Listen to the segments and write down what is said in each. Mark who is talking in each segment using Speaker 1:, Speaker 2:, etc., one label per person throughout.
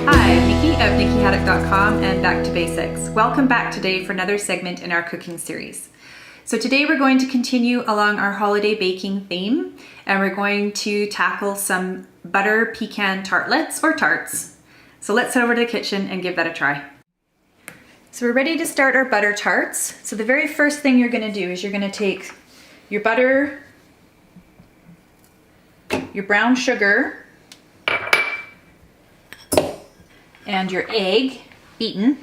Speaker 1: Hi, I'm Nikki of NikkiHaddock.com and Back to Basics. Welcome back today for another segment in our cooking series. So today we're going to continue along our holiday baking theme, and we're going to tackle some butter pecan tartlets or tarts. So let's head over to the kitchen and give that a try. So we're ready to start our butter tarts. So the very first thing you're going to do is you're going to take your butter, your brown sugar, and your egg beaten.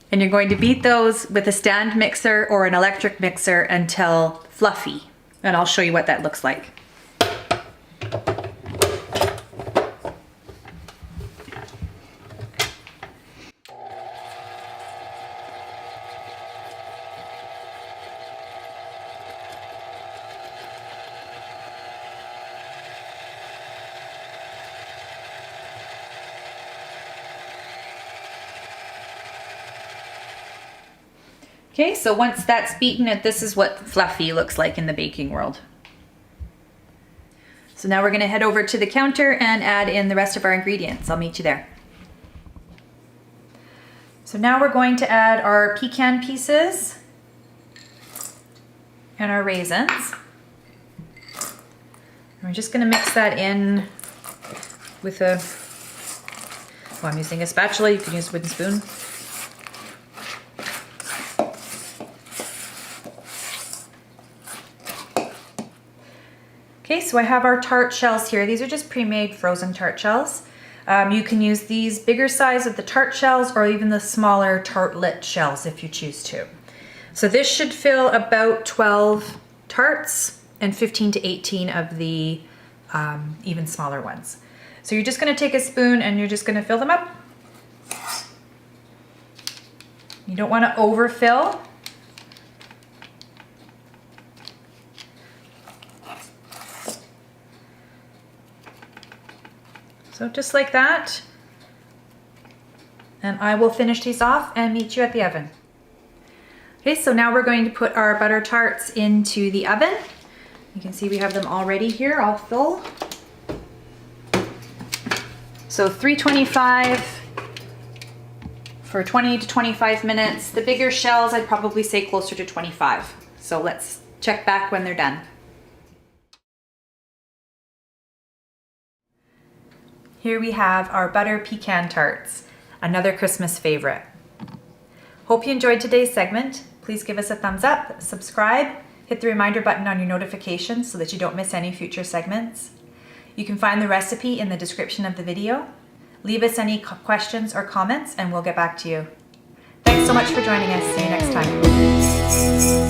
Speaker 1: And you're going to beat those with a stand mixer or an electric mixer until fluffy. And I'll show you what that looks like. Okay, so once that's beaten, this is what fluffy looks like in the baking world. So now we're going to head over to the counter and add in the rest of our ingredients. I'll meet you there. So now we're going to add our pecan pieces and our raisins. And we're just going to mix that in with I'm using a spatula, you can use a wooden spoon. Okay, so I have our tart shells here. These are just pre-made frozen tart shells. You can use these bigger size of the tart shells or even the smaller tartlet shells if you choose to. So this should fill about 12 tarts and 15 to 18 of the even smaller ones. So you're just going to take a spoon and you're just going to fill them up. You don't want to overfill. So just like that, and I will finish these off and meet you at the oven. Okay, so now we're going to put our butter tarts into the oven. You can see we have them all ready here, all full. So 325 for 20 to 25 minutes. The bigger shells, I'd probably say closer to 25. So let's check back when they're done. Here we have our butter pecan tarts, another Christmas favorite. Hope you enjoyed today's segment. Please give us a thumbs up, subscribe, hit the reminder button on your notifications so that you don't miss any future segments. You can find the recipe in the description of the video. Leave us any questions or comments and we'll get back to you. Thanks so much for joining us. See you next time.